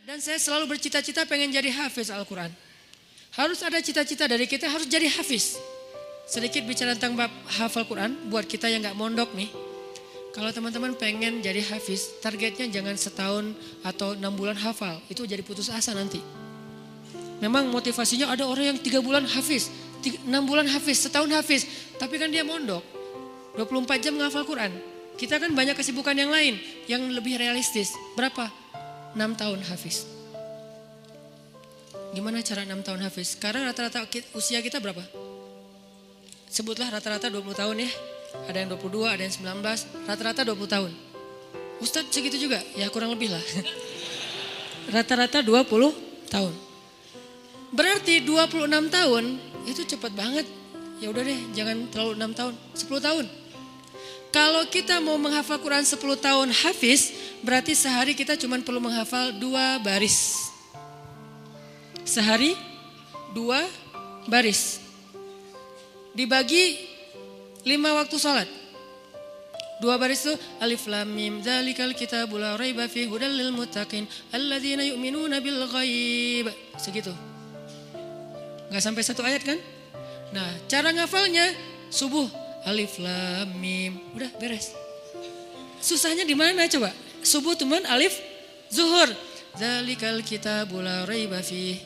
Dan saya selalu bercita-cita pengen jadi hafiz Al-Quran. Harus ada cita-cita dari kita harus jadi hafiz. Sedikit bicara tentang bab hafal Quran buat kita yang gak mondok nih. Kalau teman-teman pengen jadi hafiz, targetnya jangan setahun atau 6 bulan hafal. Itu jadi putus asa nanti. Memang motivasinya ada orang yang 3 bulan hafiz, 6 bulan hafiz, setahun hafiz. Tapi kan dia mondok, 24 jam menghafal Quran. Kita kan banyak kesibukan yang lain, yang lebih realistis. Berapa? 6 tahun hafiz. Gimana cara 6 tahun hafiz? Sekarang rata-rata usia kita berapa? Sebutlah rata-rata 20 tahun ya. Ada yang 22, ada yang 19, rata-rata 20 tahun. Ustadz segitu juga? Ya kurang lebih lah. Rata-rata 20 tahun. Berarti 26 tahun itu cepat banget. Ya udah deh, jangan terlalu 6 tahun, 10 tahun. Kalau kita mau menghafal Quran 10 tahun hafiz, berarti sehari kita cuma perlu menghafal 2 baris. Sehari 2 baris. Dibagi 5 waktu sholat. 2 baris itu alif lam mim dzalikal kitabul la raiba fihi hudal lil muttaqin alladzina yu'minuna bil ghaib. Segitu. Enggak sampai 1 ayat kan? Nah, cara ngafalnya subuh alif lam mim, udah beres. Susahnya di mana coba? Subuh teman alif, zuhur dzalikal kitabul la raiba fihi.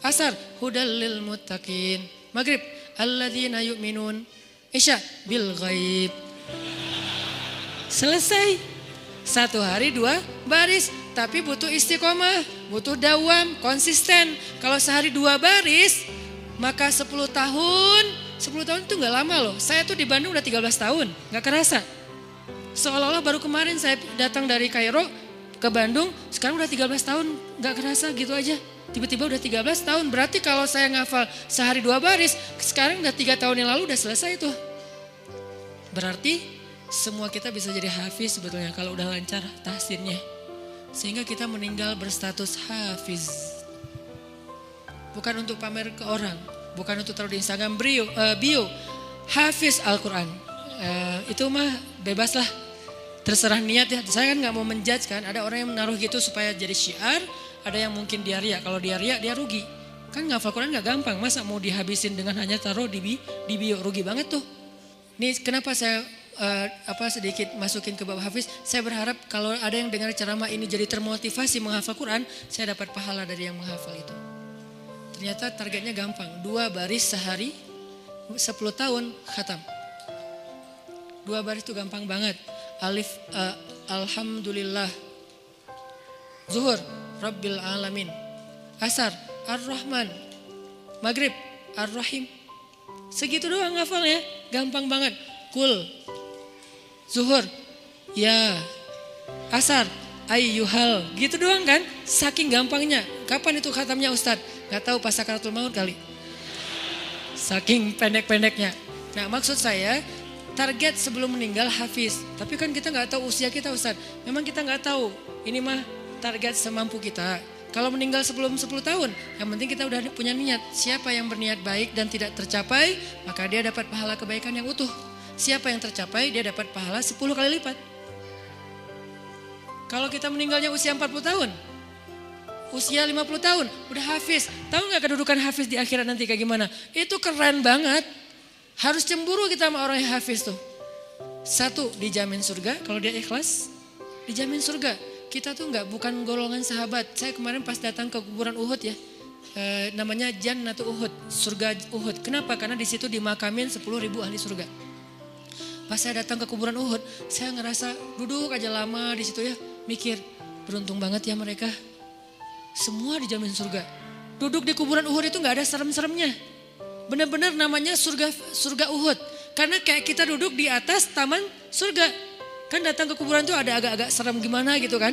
Asar hudal lil muttaqin. Maghrib alladzina yu'minun. Isya bil ghaib. Selesai. 1 hari 2 baris. Tapi butuh istiqomah, butuh dawam, konsisten. Kalau sehari 2 baris, maka 10 tahun. 10 tahun itu gak lama loh. Saya tuh di Bandung udah 13 tahun, gak kerasa. Seolah-olah baru kemarin saya datang dari Kairo ke Bandung, sekarang udah 13 tahun, gak kerasa gitu aja. Tiba-tiba udah 13 tahun, berarti kalau saya ngafal sehari 2 baris, sekarang udah 3 tahun yang lalu udah selesai tuh. Berarti semua kita bisa jadi hafiz sebetulnya kalau udah lancar tahsinnya. Sehingga kita meninggal berstatus hafiz. Bukan untuk pamer ke orang, bukan untuk taruh di Instagram bio, hafiz Al-Quran. Itu mah bebas lah, terserah niat ya. Saya kan gak mau menjudge kan, ada orang yang menaruh gitu supaya jadi syiar. Ada yang mungkin dia riak, kalau dia riak dia rugi. Kan ngafal Quran gak gampang, masa mau dihabisin dengan hanya taruh di bio, rugi banget tuh. Ini kenapa saya sedikit masukin ke bab hafiz. Saya berharap kalau ada yang dengar ceramah ini jadi termotivasi menghafal Quran, saya dapat pahala dari yang menghafal itu. Ternyata targetnya gampang, 2 baris sehari, 10 tahun khatam. 2 baris itu gampang banget. Alif, alhamdulillah. Zuhur, Rabbil Alamin. Asar, Ar-Rahman. Maghrib, Ar-Rahim. Segitu doang ngafalnya, gampang banget. Kul, Zuhur, ya. Asar, ayyuhal. Gitu doang kan, saking gampangnya. Kapan itu khatamnya Ustadz? Gak tahu pas sakaratul maut kali. Saking pendek-pendeknya. Nah maksud saya, target sebelum meninggal hafiz. Tapi kan kita gak tahu usia kita Ustadz. Memang kita gak tahu, ini mah target semampu kita. Kalau meninggal sebelum 10 tahun, yang penting kita udah punya niat. Siapa yang berniat baik dan tidak tercapai, maka dia dapat pahala kebaikan yang utuh. Siapa yang tercapai, dia dapat pahala 10 kali lipat. Kalau kita meninggalnya usia 40 tahun, usia 50 tahun, udah hafiz. Tahu gak kedudukan hafiz di akhirat nanti kayak gimana? Itu keren banget. Harus cemburu kita sama orang yang hafiz tuh. 1, dijamin surga, kalau dia ikhlas, dijamin surga. Kita tuh bukan golongan sahabat. Saya kemarin pas datang ke kuburan Uhud ya, namanya Jannatul Uhud, surga Uhud. Kenapa? Karena di situ dimakamin 10.000 ahli surga. Pas saya datang ke kuburan Uhud, saya ngerasa duduk aja lama di situ ya, mikir beruntung banget ya mereka. Semua dijamin surga. Duduk di kuburan Uhud itu nggak ada serem-seremnya. Benar-benar namanya surga Uhud. Karena kayak kita duduk di atas taman surga. Kan datang ke kuburan tuh ada agak-agak serem gimana gitu kan.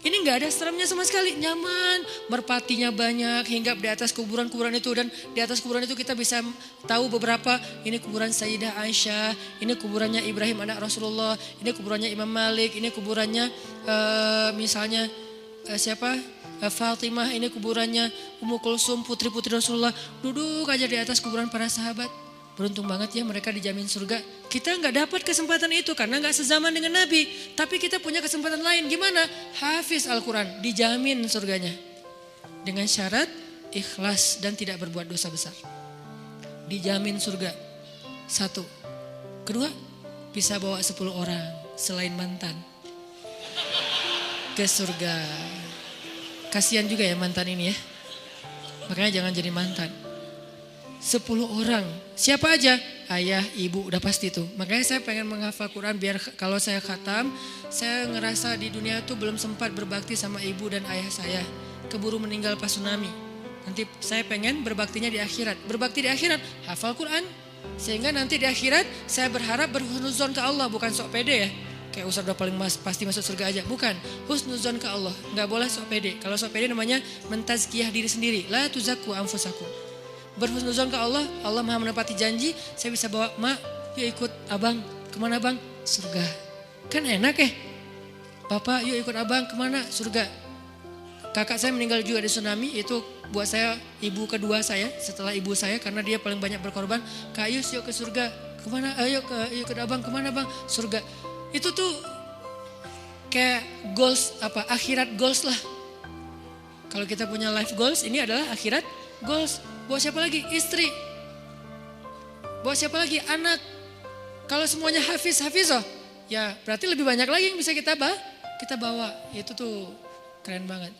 Ini gak ada seremnya sama sekali, nyaman. Merpatinya banyak hingga di atas kuburan-kuburan itu. Dan di atas kuburan itu kita bisa tahu beberapa. Ini kuburan Sayyidah Aisyah, ini kuburannya Ibrahim anak Rasulullah, ini kuburannya Imam Malik, ini kuburannya misalnya Fatimah, ini kuburannya Ummu Kulsum, putri-putri Rasulullah. Duduk aja di atas kuburan para sahabat. Beruntung banget ya mereka dijamin surga. Kita nggak dapat kesempatan itu karena nggak sezaman dengan Nabi. Tapi kita punya kesempatan lain. Gimana? Hafiz Al-Quran, dijamin surganya. Dengan syarat ikhlas dan tidak berbuat dosa besar. Dijamin surga. 1. Kedua, bisa bawa 10 orang selain mantan ke surga. Kasihan juga ya mantan ini ya. Makanya jangan jadi mantan. 10 orang. Siapa aja? Ayah, ibu, udah pasti tuh. Makanya saya pengen menghafal Quran biar kalau saya khatam, saya ngerasa di dunia tuh belum sempat berbakti sama ibu dan ayah saya. Keburu meninggal pas tsunami. Nanti saya pengen berbaktinya di akhirat. Berbakti di akhirat, hafal Quran. Sehingga nanti di akhirat saya berharap berhusnuzon ke Allah, bukan sok pede ya. Kayak Ustaz udah paling pasti masuk surga aja. Bukan, husnuzon ke Allah. Nggak boleh sok pede. Kalau sok pede namanya mentazkiyah diri sendiri. La tuzakku anfusakum. Berhusnuzon ke Allah, Allah maha menepati janji. Saya bisa bawa, mak yuk ikut abang. Kemana bang? Surga. Kan enak ya. Bapak yuk ikut abang kemana? Surga. Kakak saya meninggal juga di tsunami. Itu buat saya ibu kedua saya setelah ibu saya. Karena dia paling banyak berkorban. Kak Yus yuk ke surga. Kemana? Ayo ikut abang. Kemana bang? Surga. Itu tuh kayak goals akhirat goals lah. Kalau kita punya life goals, ini adalah akhirat goals. Buat siapa lagi? Istri. Buat siapa lagi? Anak. Kalau semuanya hafizoh, ya berarti lebih banyak lagi yang bisa kita bawa. Itu tuh keren banget.